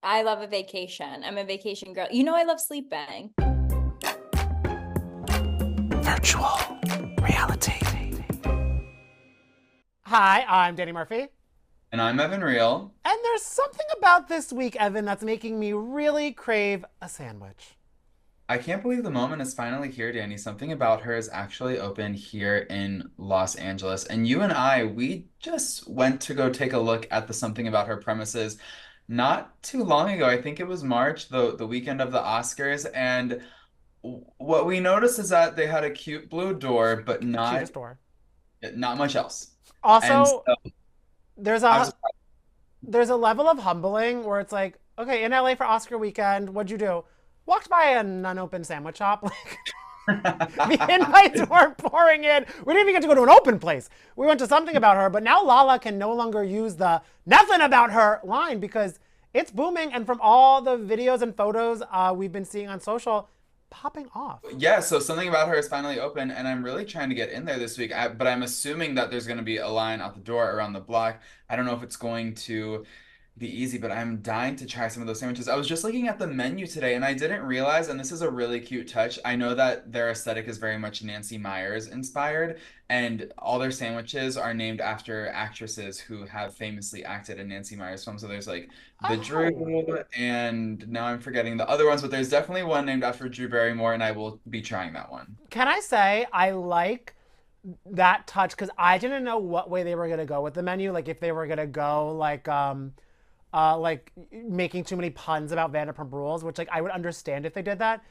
I love a vacation. I'm a vacation girl. You know I love sleeping. Virtual reality. Hi, I'm Danny Murphy. And I'm Evan Real. And there's something about this week, Evan, that's making me really crave a sandwich. I can't believe the moment is finally here, Danny. Something About Her is actually open here in Los Angeles. And you and I, we just went to go take a look at the Something About Her premises not too long ago. I think it was March, the weekend of the Oscars. And what we noticed is that they had a cute blue door, but Cutest door. not much else. And Also, so there's I a was there's a level of humbling where it's like, okay, in LA for Oscar weekend, what'd you do? Walked by an unopened sandwich shop. Like the invites were pouring in. We didn't even get to go to an open place. We went to Something About Her, but now Lala can no longer use the nothing about her line because it's booming. And from all the videos and photos we've been seeing on social, popping off. Yeah, so Something About Her is finally open, and I'm really trying to get in there this week. But I'm assuming that there's going to be a line out the door around the block. I don't know if it's going to be easy, but I'm dying to try some of those sandwiches. I was just looking at the menu today, and I didn't realize, and this is a really cute touch. I know that their aesthetic is very much Nancy Meyers inspired, and all their sandwiches are named after actresses who have famously acted in Nancy Meyers films. So there's like the Oh. Drew, and now I'm forgetting the other ones, but there's definitely one named after Drew Barrymore, and I will be trying that one. Can I say I like that touch because I didn't know what way they were gonna go with the menu. Like if they were gonna go like making too many puns about Vanderpump Rules, which like I would understand if they did that.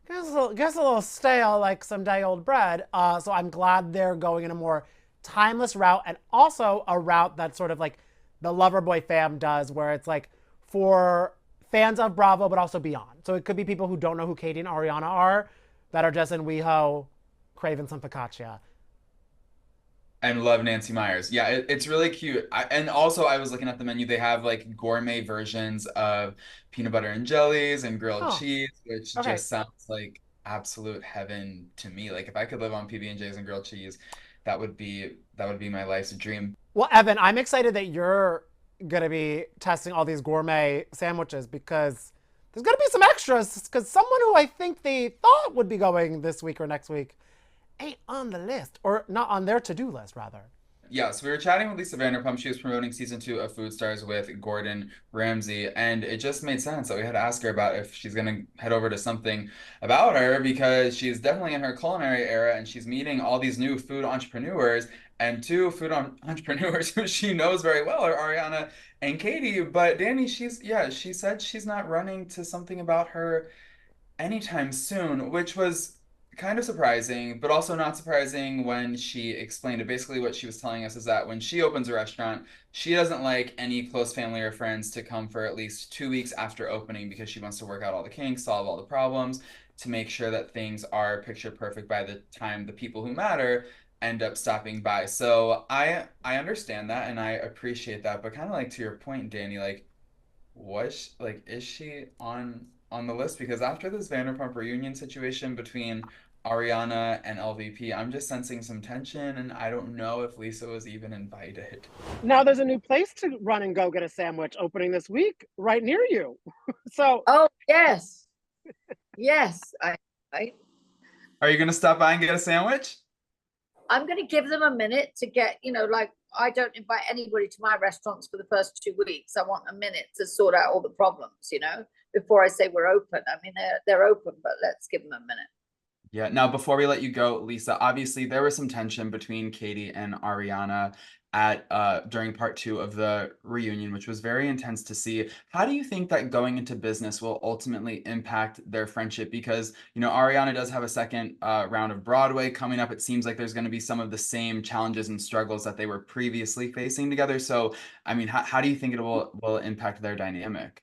Gets a little stale, like some day old bread. So I'm glad they're going in a more timeless route, and also a route that's sort of like the Loverboy fam does, where it's like for fans of Bravo, but also beyond. So it could be people who don't know who Katie and Ariana are, that are just in WeHo craving some focaccia. And love Nancy Meyers. Yeah, it's really cute. And also, I was looking at the menu. They have like gourmet versions of peanut butter and jellies and grilled Oh, cheese, which okay. just sounds like absolute heaven to me. Like if I could live on PB&Js and grilled cheese, that would be my life's dream. Well, Evan, I'm excited that you're gonna be testing all these gourmet sandwiches because there's gonna be some extras. Because someone who I think they thought would be going this week or next week ain't on the list, or not on their to-do list, rather. Yeah, so we were chatting with Lisa Vanderpump. She was promoting season 2 of Food Stars with Gordon Ramsay, and it just made sense that we had to ask her about if she's gonna head over to Something About Her because she's definitely in her culinary era and she's meeting all these new food entrepreneurs. And two entrepreneurs who she knows very well are Ariana and Katie. But Danny, she said she's not running to Something About Her anytime soon, which was kind of surprising, but also not surprising when she explained it. Basically, what she was telling us is that when she opens a restaurant, she doesn't like any close family or friends to come for at least 2 weeks after opening because she wants to work out all the kinks, solve all the problems, to make sure that things are picture perfect by the time the people who matter end up stopping by. So I understand that and I appreciate that, but kind of like to your point, Danny, like is she on the list? Because after this Vanderpump reunion situation between Ariana and LVP, I'm just sensing some tension, and I don't know if Lisa was even invited. Now there's a new place to run and go get a sandwich opening this week right near you. So Oh, yes. Yes. I Are you gonna stop by and get a sandwich? I'm going to give them a minute to get, like I don't invite anybody to my restaurants for the first 2 weeks. I want a minute to sort out all the problems, before I say we're open. I mean, they're open, but let's give them a minute. Yeah. Now, before we let you go, Lisa, obviously there was some tension between Katie and Ariana at during part 2 of the reunion, which was very intense to see. How do you think that going into business will ultimately impact their friendship? Because, Ariana does have a second round of Broadway coming up. It seems like there's going to be some of the same challenges and struggles that they were previously facing together. So, I mean, how do you think it will impact their dynamic?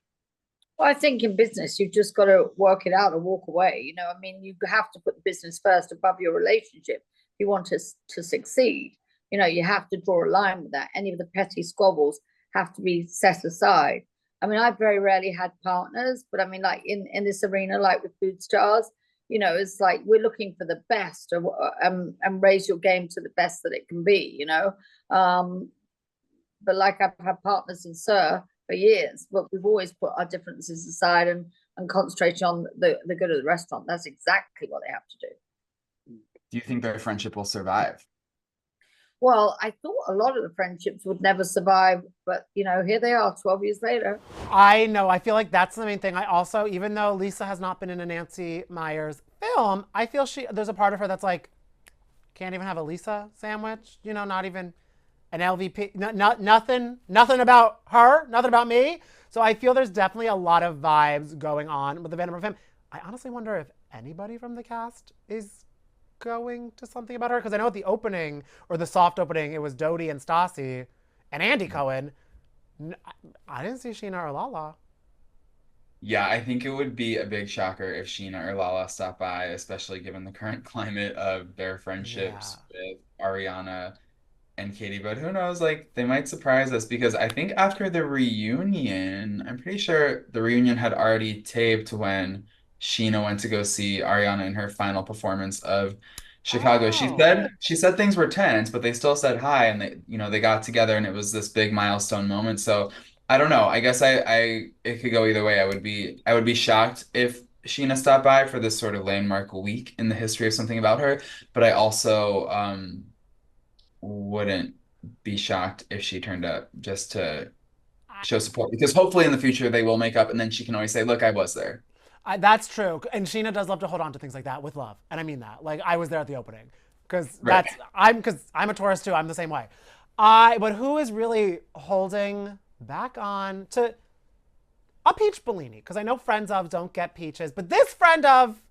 Well, I think in business, you've just got to work it out and walk away. I mean, you have to put the business first above your relationship if you want to succeed. You have to draw a line with that. Any of the petty squabbles have to be set aside. I mean, I've very rarely had partners, but I mean, like in this arena, like with food stars, it's like we're looking for the best and raise your game to the best that it can be. But like I've had partners in Sir for years, but we've always put our differences aside and concentrated on the good of the restaurant. That's exactly what they have to do. Do you think their friendship will survive? Well, I thought a lot of the friendships would never survive, but here they are 12 years later. I know. I feel like that's the main thing. I also, even though Lisa has not been in a Nancy Meyers film, I feel there's a part of her that's like, can't even have a Lisa sandwich, not even an LVP, nothing about her, nothing about me. So I feel there's definitely a lot of vibes going on with the Vanderpump fam. I honestly wonder if anybody from the cast is going to something about her, because I know at the opening, or the soft opening, it was Dodie and Stassi and Andy Cohen. I didn't see Sheena or Lala. Yeah, I think it would be a big shocker if Sheena or Lala stopped by, especially given the current climate of their friendships with Ariana and Katie. But who knows, like, they might surprise us, because I think after the reunion, I'm pretty sure the reunion had already taped when Sheena went to go see Ariana in her final performance of Chicago. Oh. She said things were tense, but they still said hi, and they got together, and it was this big milestone moment. So I don't know. I guess it could go either way. I would be shocked if Sheena stopped by for this sort of landmark week in the history of something about her, but I also wouldn't be shocked if she turned up just to show support, because hopefully in the future they will make up, and then she can always say, "Look, I was there." That's true. And Sheena does love to hold on to things like that with love. And I mean that. Like, I was there at the opening. Because Right. I'm a Taurus too. I'm the same way. But who is really holding back on to a peach Bellini? Because I know friends of don't get peaches. But this friend of,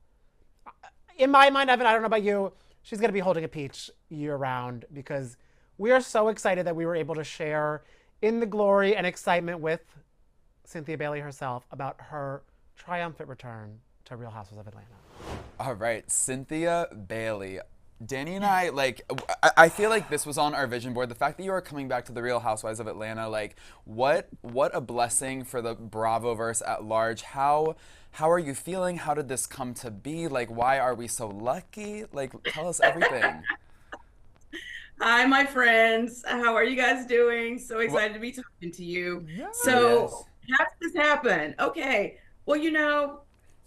in my mind, Evan, I don't know about you, she's going to be holding a peach year round, because we are so excited that we were able to share in the glory and excitement with Cynthia Bailey herself about her triumphant return to Real Housewives of Atlanta. All right, Cynthia Bailey. Danny and I feel like this was on our vision board. The fact that you are coming back to the Real Housewives of Atlanta, like, what a blessing for the Bravoverse at large. How are you feeling? How did this come to be? Like, why are we so lucky? Like, tell us everything. Hi, my friends. How are you guys doing? So excited to be talking to you. Yes. So, how did this happen? Okay. Well,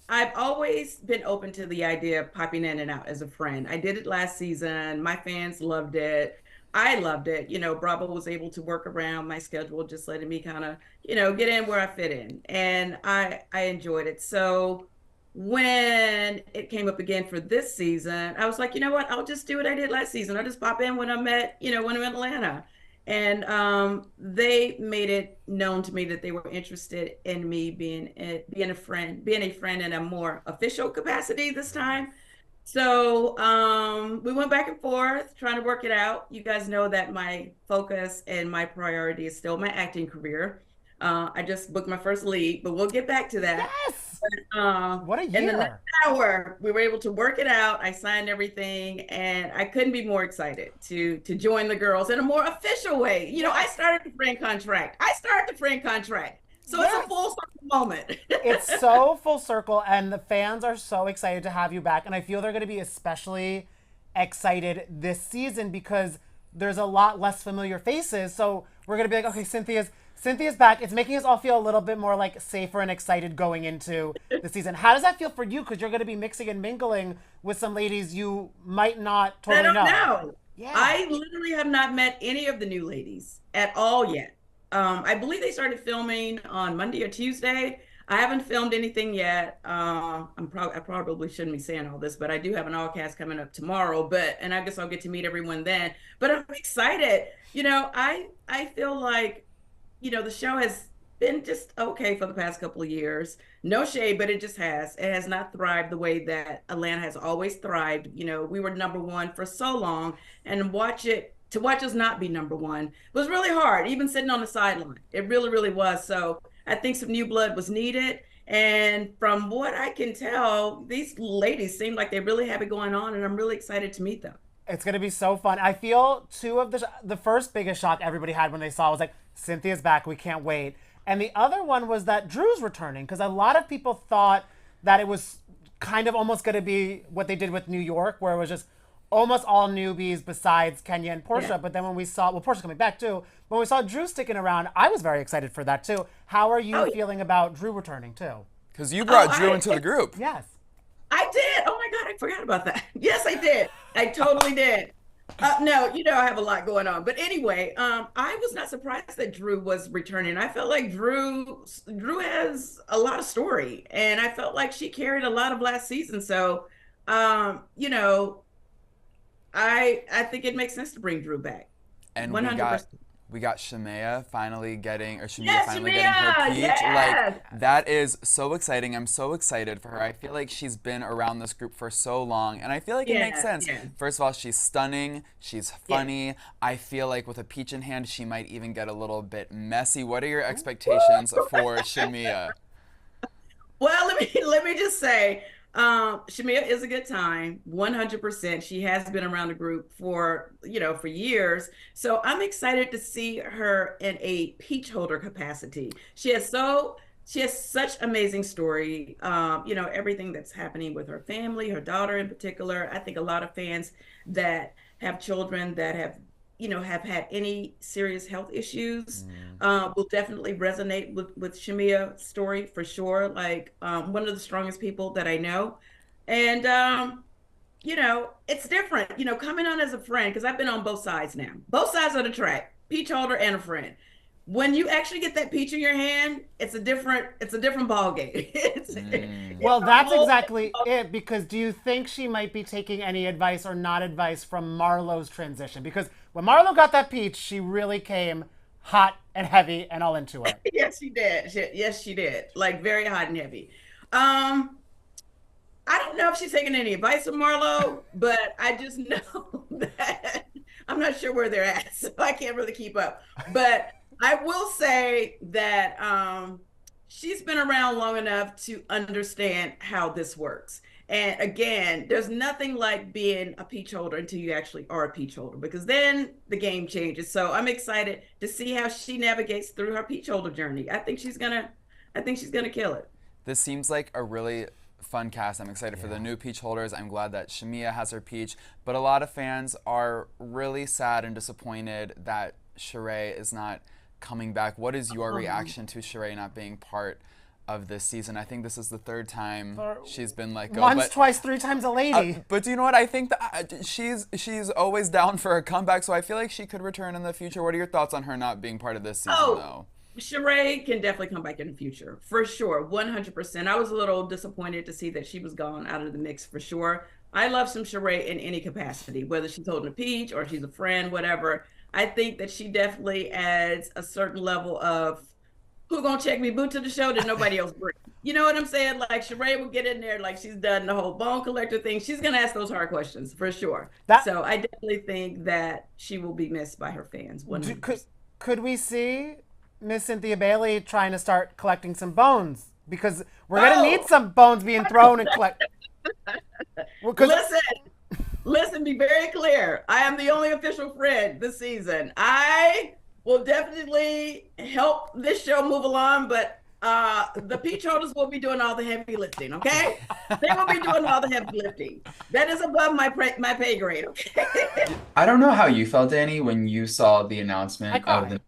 I've always been open to the idea of popping in and out as a friend. I did it last season. My fans loved it. I loved it. Bravo was able to work around my schedule, just letting me kind of, get in where I fit in. And I enjoyed it. So when it came up again for this season, I was like, you know what? I'll just do what I did last season. I'll just pop in when I'm when I'm in Atlanta. And they made it known to me that they were interested in me being a friend in a more official capacity this time. So we went back and forth trying to work it out. You guys know that my focus and my priority is still my acting career. I just booked my first lead, but we'll get back to that. Yes! But, What a in the year. next hour, we were able to work it out. I signed everything, and I couldn't be more excited to join the girls in a more official way. I started the friend contract. So Yes. it's a full circle moment. It's so full circle, and the fans are so excited to have you back. And I feel they're going to be especially excited this season, because there's a lot less familiar faces. So we're going to be like, okay, Cynthia's back. It's making us all feel a little bit more like safer and excited going into the season. How does that feel for you? Because you're going to be mixing and mingling with some ladies you might not totally I don't know. Yeah. I literally have not met any of the new ladies at all yet. I believe they started filming on Monday or Tuesday. I haven't filmed anything yet. I probably shouldn't be saying all this, but I do have an all cast coming up tomorrow. And I guess I'll get to meet everyone then. But I'm excited. I feel like, the show has been just okay for the past couple of years. No shade, but it just has. It has not thrived the way that Atlanta has always thrived. We were number one for so long, and to watch us not be number one was really hard, even sitting on the sideline. It really, really was. So I think some new blood was needed. And from what I can tell, these ladies seem like they really have it going on, and I'm really excited to meet them. It's going to be so fun. I feel two of the first biggest shock everybody had when they saw was like, Cynthia's back, we can't wait. And the other one was that Drew's returning, because a lot of people thought that it was kind of almost going to be what they did with New York, where it was just almost all newbies besides Kenya and Portia. Yeah. But then when we saw, well, Portia's coming back too. When we saw Drew sticking around, I was very excited for that too. How are you Oh, yeah. feeling about Drew returning too? Because you brought Oh, Drew into the group. Yes. I did. Oh my God, I forgot about that. Yes, I did. I totally did. No, I have a lot going on. But anyway, I was not surprised that Drew was returning. I felt like Drew has a lot of story, and I felt like she carried a lot of last season. So, I think it makes sense to bring Drew back. And 100%. we got Shamea finally getting, or Shamea Yes, finally getting her Shamea, peach. yes. Like, that is so exciting. I'm so excited for her. I feel like she's been around this group for so long, and I feel like it makes Yeah, sense. yeah. First of all, she's stunning. She's funny. I feel like with a peach in hand, she might even get a little bit messy. What are your expectations for Shamea? Well, let me just say, Shamea is a good time, 100%. She has been around the group for years. So I'm excited to see her in a peach holder capacity. She has such amazing story. Everything that's happening with her family, her daughter in particular. I think a lot of fans that have children that have had any serious health issues will definitely resonate with Shamea's story for sure. Like one of the strongest people that I know. And, it's different, coming on as a friend, because I've been on both sides now, both sides of the track, peach holder and a friend. When you actually get that peach in your hand, it's a different ball game. Well, that's exactly it, because do you think she might be taking any advice or not advice from Marlo's transition? Because when Marlo got that peach, she really came hot and heavy and all into it. Yes, she did. Yes, she did. Like very hot and heavy. I don't know if she's taking any advice from Marlo, but I just know that I'm not sure where they're at, so I can't really keep up. But I will say that she's been around long enough to understand how this works. And again, there's nothing like being a peach holder until you actually are a peach holder, because then the game changes. So I'm excited to see how she navigates through her peach holder journey. I think she's gonna kill it. This seems like a really fun cast. I'm excited for the new peach holders. I'm glad that Shamea has her peach, but a lot of fans are really sad and disappointed that Sheree is not coming back. What is your reaction to Sheree not being part of this season? I think this is the third time she's been let go. Once, twice, three times a lady. But do you know what? I think that she's always down for a comeback, so I feel like she could return in the future. What are your thoughts on her not being part of this season, though? Sheree can definitely come back in the future, for sure, 100%. I was a little disappointed to see that she was gone out of the mix, for sure. I love some Sheree in any capacity, whether she's holding a peach or she's a friend, whatever. I think that she definitely adds a certain level of who gonna check me boot to the show that nobody else brings. You know what I'm saying? Like Sheree will get in there like she's done the whole bone collector thing. She's gonna ask those hard questions for sure. So I definitely think that she will be missed by her fans. 100%. Could we see Miss Cynthia Bailey trying to start collecting some bones? Because we're gonna need some bones being thrown and collect. Listen, be very clear. I am the only official friend this season. I will definitely help this show move along, but the peach holders will be doing all the heavy lifting, okay? They will be doing all the heavy lifting. That is above my pay grade, okay? I don't know how you felt, Danny, when you saw the announcement of the.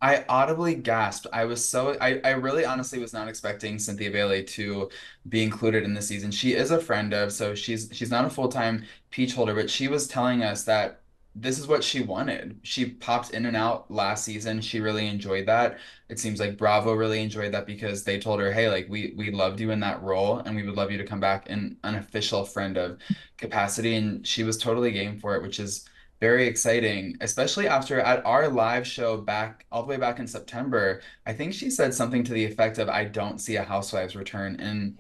I audibly gasped. I really honestly was not expecting Cynthia Bailey to be included in the season. She is a friend of, so she's not a full-time peach holder, but she was telling us that this is what she wanted. She popped in and out last season. She really enjoyed that. It seems like Bravo really enjoyed that because they told her, hey, like we loved you in that role and we would love you to come back in an official friend of capacity. And she was totally game for it, which is very exciting, especially after at our live show all the way back in September. I think she said something to the effect of, I don't see a Housewives return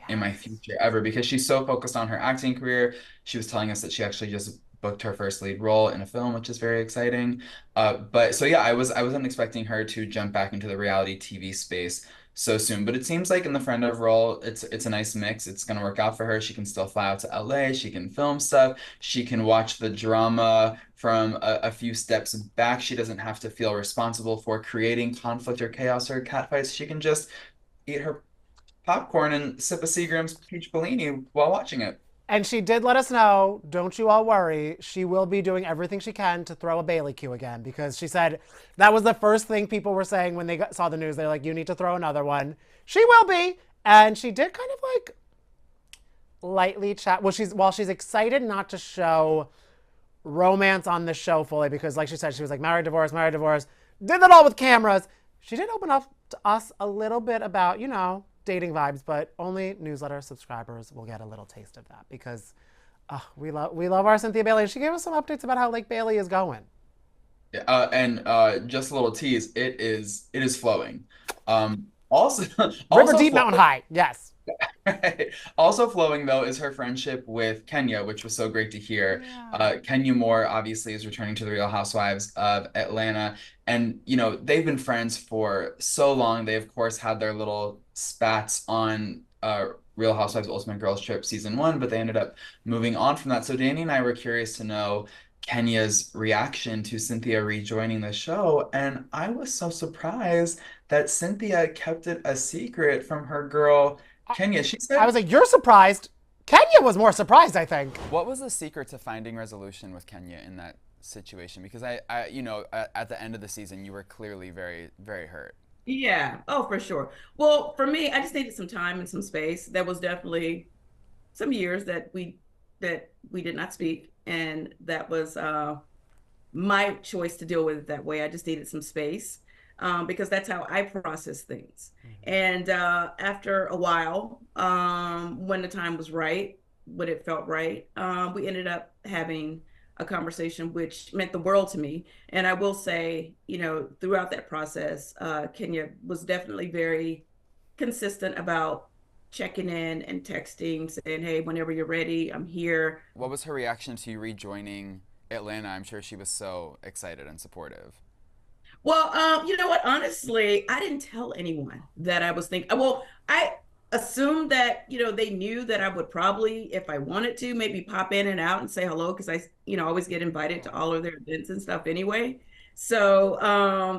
in my future ever, because she's so focused on her acting career. She was telling us that she actually just booked her first lead role in a film, which is very exciting. But so yeah, I wasn't expecting her to jump back into the reality TV space so soon, but it seems like in the friend of role, it's a nice mix. It's gonna work out for her. She can still fly out to LA. She can film stuff. She can watch the drama from a few steps back. She doesn't have to feel responsible for creating conflict or chaos or catfights. She can just eat her popcorn and sip a Seagram's peach Bellini while watching it. And she did let us know, don't you all worry, she will be doing everything she can to throw a Bailey cue again, because she said that was the first thing people were saying when they saw the news. They're like, you need to throw another one. She will be. And she did kind of like lightly chat. Well, while she's excited not to show romance on the show fully, because like she said, she was like married, divorce, did that all with cameras. She did open up to us a little bit about, dating vibes, but only newsletter subscribers will get a little taste of that, because we love our Cynthia Bailey. She gave us some updates about how Bailey is going. Yeah, and just a little tease, it is flowing. Also, River also deep, flow- mountain high. Yes. Also flowing though is her friendship with Kenya, which was so great to hear. Kenya Moore obviously is returning to the Real Housewives of Atlanta, and they've been friends for so long. They of course had their little spats on Real Housewives Ultimate Girls Trip season 1, but they ended up moving on from that. So Danny and I were curious to know Kenya's reaction to Cynthia rejoining the show, and I was so surprised that Cynthia kept it a secret from her girl Kenya. She said, I was like, you're surprised. Kenya was more surprised, I think. What was the secret to finding resolution with Kenya in that situation? Because I at the end of the season, you were clearly very, very hurt. Yeah. Oh, for sure. Well, for me, I just needed some time and some space. There was definitely some years that we did not speak, and that was my choice to deal with it that way. I just needed some space. Because that's how I process things. And after a while, when the time was right, when it felt right, we ended up having a conversation, which meant the world to me. And I will say, throughout that process, Kenya was definitely very consistent about checking in and texting, saying, hey, whenever you're ready, I'm here. What was her reaction to you rejoining Atlanta? I'm sure she was so excited and supportive. Well, you know what? Honestly, I didn't tell anyone that I was thinking. Well, I assumed that, they knew that I would probably, if I wanted to, maybe pop in and out and say hello, because I, always get invited to all of their events and stuff anyway. So,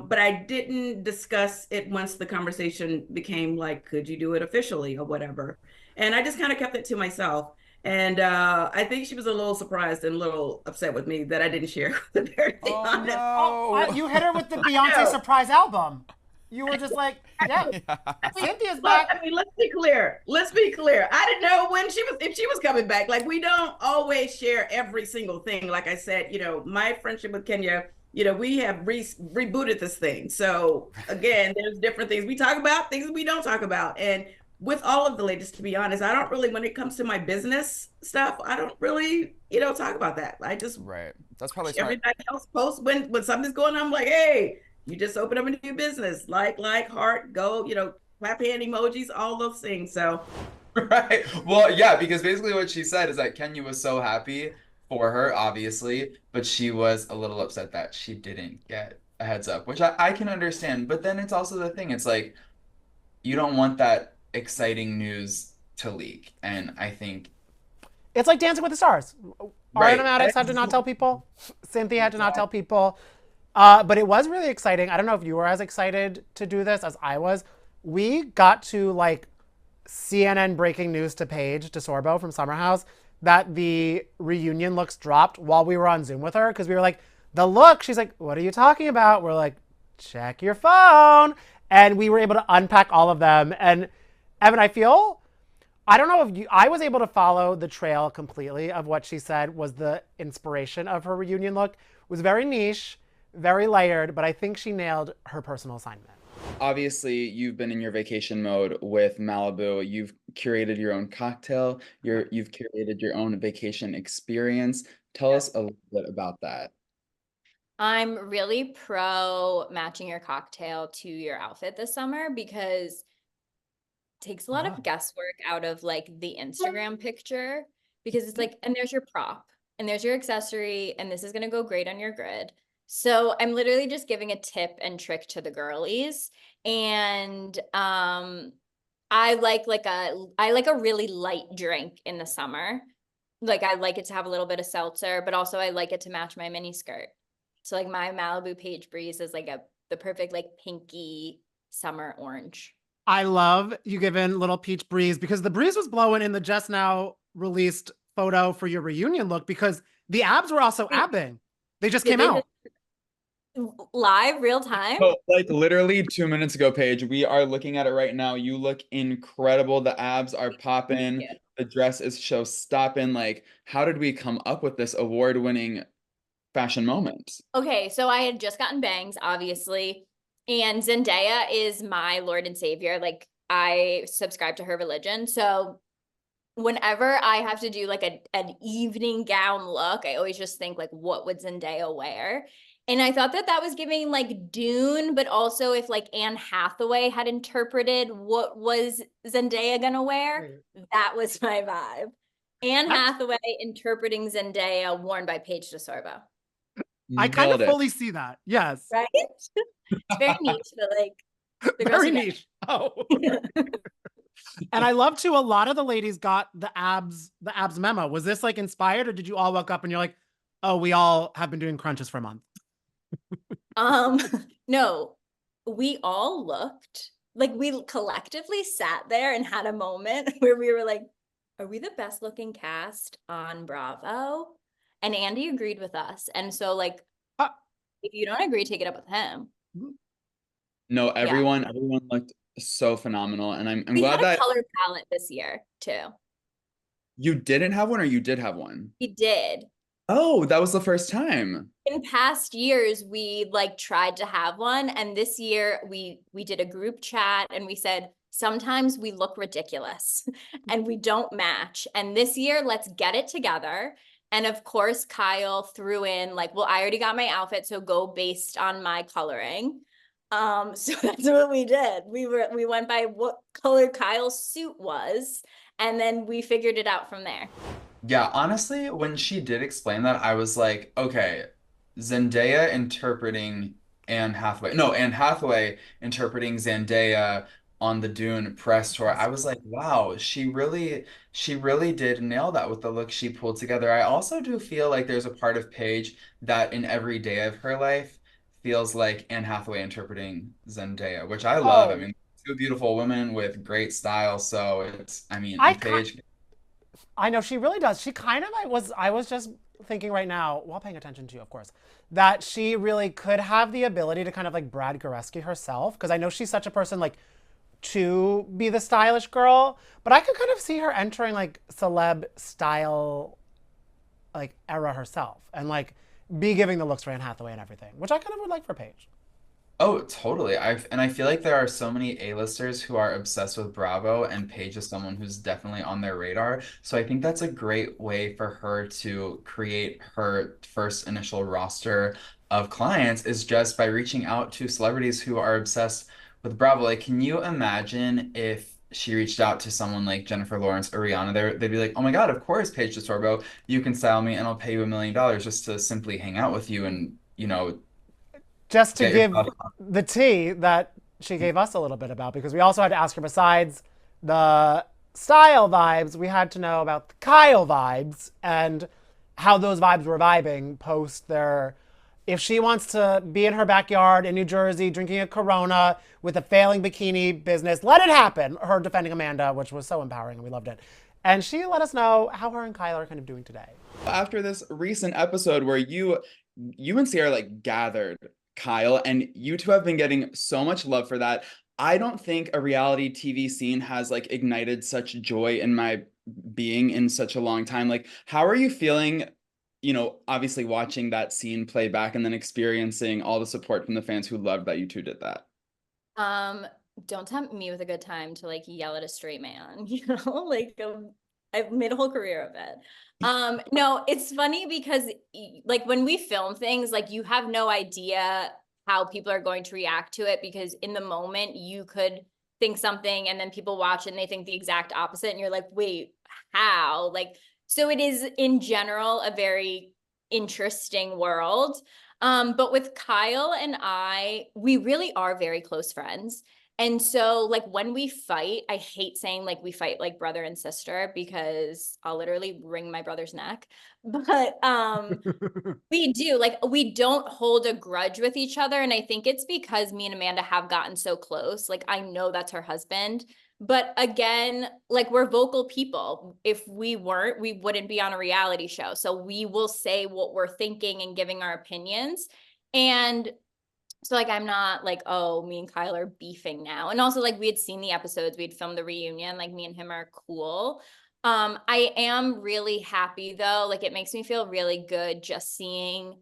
but I didn't discuss it once the conversation became like, could you do it officially or whatever? And I just kind of kept it to myself. And I think she was a little surprised and a little upset with me that I didn't share with her, to be honest. No. You hit her with the Beyonce surprise album. You were just like, yeah. Cynthia's back. I mean, let's be clear. I didn't know if she was coming back. Like, we don't always share every single thing. Like I said, my friendship with Kenya, we have rebooted this thing. So again, there's different things we talk about, things we don't talk about. And with all of the ladies, to be honest, I don't really, when it comes to my business stuff, I don't really, talk about that. I just, right. That's probably smart. Everybody else posts when something's going on. I'm like, hey, you just open up a new business, like, heart, go, clap hand emojis, all those things. So, right. Well, yeah, because basically what she said is that Kenya was so happy for her, obviously, but she was a little upset that she didn't get a heads up, which I can understand. But then it's also the thing, it's like, you don't want that exciting news to leak. And I think it's like Dancing with the Stars. Right. Ariana Madix had to not tell people. Cynthia had to not tell people. But it was really exciting. I don't know if you were as excited to do this as I was. We got to CNN breaking news to Paige DeSorbo from Summer House that the reunion looks dropped while we were on Zoom with her, because we were like, the look. She's like, what are you talking about? We're like, check your phone. And we were able to unpack all of them. And Evan, I don't know if I was able to follow the trail completely of what she said was the inspiration of her reunion look. It was very niche, very layered, but I think she nailed her personal assignment. Obviously, you've been in your vacation mode with Malibu. You've curated your own cocktail. You've curated your own vacation experience. Tell us a little bit about that. I'm really pro matching your cocktail to your outfit this summer, because it takes a lot of guesswork out of the Instagram picture, because it's and there's your prop and there's your accessory and this is going to go great on your grid. So I'm literally just giving a tip and trick to the girlies. And I like a really light drink in the summer. I like it to have a little bit of seltzer, but also I like it to match my mini skirt. So my Malibu Page Breeze is the perfect pinky summer orange. I love you giving little peach breeze, because the breeze was blowing in the just now released photo for your reunion look because the abs were also Wait, abbing. They just did came they out. live, real time? So, like literally 2 minutes ago, Paige, we are looking at it right now. You look incredible. The abs are popping. Yeah. The dress is show stopping. Like, how did we come up with this award-winning fashion moment? Okay, so I had just gotten bangs, obviously, and Zendaya is my Lord and Savior. Like, I subscribe to her religion. So whenever I have to do like an evening gown look, I always just think like, what would Zendaya wear? And I thought that that was giving like Dune, but also if like Anne Hathaway had interpreted what was Zendaya gonna wear, that was my vibe. Anne Hathaway interpreting Zendaya worn by Paige DeSorbo. I kind Nailed of it. fully see that. Yes. Right? It's very niche, but like the girls Very who get niche. Oh. it. And I love too, a lot of the ladies got the abs memo. Was this like inspired or did you all wake up and you're like, oh, we all have been doing crunches for a month? No, we all looked like we collectively sat there and had a moment where we were like, are we the best looking cast on Bravo? And Andy agreed with us. And so like, Uh, if you don't agree, take it up with him. No, Yeah. everyone looked so phenomenal, and I'm We glad had a that color palette this year too. you didn't have one or you did have one. We did. Oh, that was the first time. In past years, we like tried to have one, and this year we did a group chat and we said sometimes we look ridiculous and we don't match. And this year, let's get it together. And of course, Kyle threw in like, well, I already got my outfit, so go based on my coloring. So that's what we did. We went by what color Kyle's suit was, and then we figured it out from there. Yeah, honestly, when she did explain that, I was like, okay, Zendaya interpreting Anne Hathaway. No, Anne Hathaway interpreting Zendaya on the Dune press tour. I was like, wow, she really did nail that with the look she pulled together. I also do feel like there's a part of Paige that in every day of her life feels like Anne Hathaway interpreting Zendaya, which I love. I Oh. mean, two beautiful women with great style. So it's, I mean, I Paige. I know she really does. She kind of, I was just thinking right now, while paying attention to you, of course, that she really could have the ability to kind of like Brad Goreski herself. Cause I know she's such a person like to be the stylish girl, but I could kind of see her entering like celeb style, like era herself and like be giving the looks for Anne Hathaway and everything, which I kind of would like for Paige. Oh, totally. I feel like there are so many A-listers who are obsessed with Bravo, and Paige is someone who's definitely on their radar. So I think that's a great way for her to create her first initial roster of clients is just by reaching out to celebrities who are obsessed with Bravo. Like, can you imagine if she reached out to someone like Jennifer Lawrence or Rihanna? They'd be like, "Oh my God, of course, Paige DeSorbo, you can style me, and I'll pay you $1 million just to simply hang out with you and Just to get your give stuff." the tea that she gave us a little bit about, because we also had to ask her, besides the style vibes, we had to know about the Kyle vibes and how those vibes were vibing post their, if she wants to be in her backyard in New Jersey drinking a Corona with a failing bikini business, let it happen. Her defending Amanda, which was so empowering and we loved it. And she let us know how her and Kyle are kind of doing today. After this recent episode where you and Ciara like gathered Kyle, and you two have been getting so much love for that. I don't think a reality TV scene has like ignited such joy in my being in such a long time. Like, how are you feeling, obviously watching that scene play back and then experiencing all the support from the fans who loved that you two did that? Don't tempt me with a good time to like yell at a straight man, like I've made a whole career of it. No, it's funny because like when we film things, like you have no idea how people are going to react to it, because in the moment you could think something and then people watch and they think the exact opposite and you're like, wait, how? Like, so it is in general a very interesting world. But with Kyle and we really are very close friends. And so like when we fight, I hate saying like we fight like brother and sister because I'll literally wring my brother's neck. But we do, like we don't hold a grudge with each other. And I think it's because me and Amanda have gotten so close. Like I know that's her husband, But again, like we're vocal people. If we weren't, we wouldn't be on a reality show. So we will say what we're thinking and giving our opinions. And so like I'm not like, oh, me and Kyle are beefing now. And also like we had seen the episodes, we'd filmed the reunion, like me and him are cool. I am really happy though. Like it makes me feel really good just seeing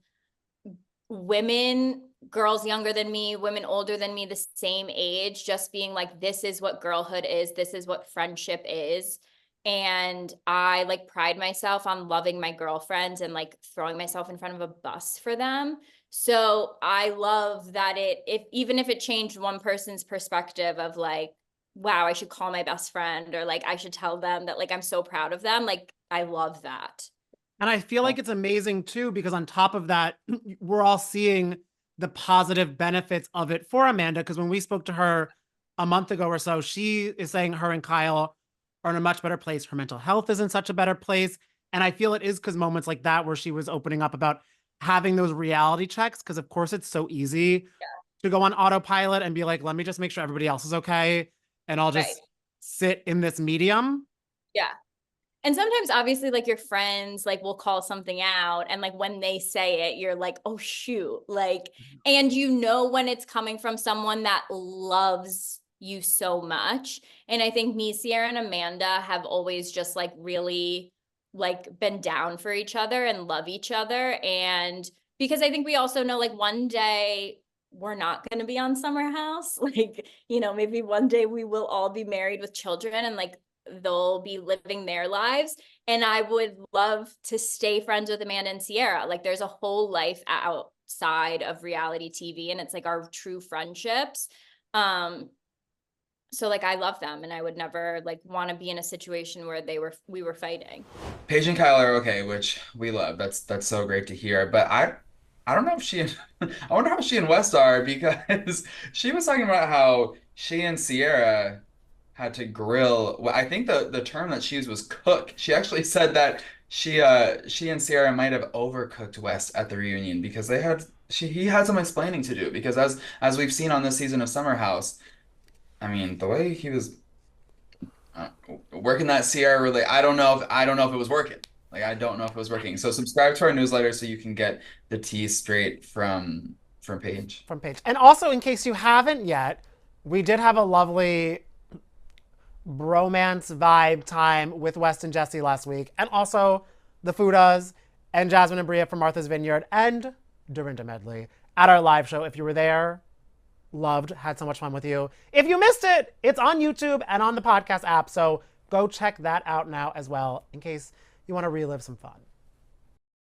women, girls younger than me, women older than me, the same age, just being like, this is what girlhood is, this is what friendship is. And I like pride myself on loving my girlfriends and like throwing myself in front of a bus for them. So I love that even if it changed one person's perspective of like, wow, I should call my best friend, or like I should tell them that like I'm so proud of them. Like I love that. And I feel like it's amazing too, because on top of that, we're all seeing the positive benefits of it for Amanda. Because when we spoke to her a month ago or so, she is saying her and Kyle are in a much better place. Her mental health is in such a better place. And I feel it is because moments like that where she was opening up about having those reality checks, because of course it's so easy to go on autopilot and be like, let me just make sure everybody else is okay. And I'll just sit in this medium. Yeah. And sometimes obviously like your friends like will call something out, and like when they say it, you're like, oh shoot. Like, and you know when it's coming from someone that loves you so much. And I think me, Ciara, and Amanda have always just like really like been down for each other and love each other. And because I think we also know like one day we're not going to be on Summer House. Like, you know, maybe one day we will all be married with children and like they'll be living their lives. And I would love to stay friends with Amanda and Ciara. Like there's a whole life outside of reality TV, and it's like our true friendships. So like I love them, and I would never like want to be in a situation where we were fighting. Paige and Kyle are okay, which we love. That's so great to hear. But I don't know if she and I wonder how she and West are, because she was talking about how she and Ciara had to grill. Well, I think the term that she used was cook. She actually said that she and Ciara might have overcooked West at the reunion because he had some explaining to do, because as we've seen on this season of Summer House, I mean, the way he was uh, working that Ciara really, I don't know if it was working. Like I don't know if it was working. So subscribe to our newsletter so you can get the tea straight from Paige. From Paige. And also, in case you haven't yet, we did have a lovely bromance vibe time with West and Jesse last week. And also the Fudas and Jasmine and Bria from Martha's Vineyard and Dorinda Medley at our live show. If you were there, loved, had so much fun with you. If you missed it, it's on YouTube and on the podcast app. So go check that out now as well, in case you want to relive some fun.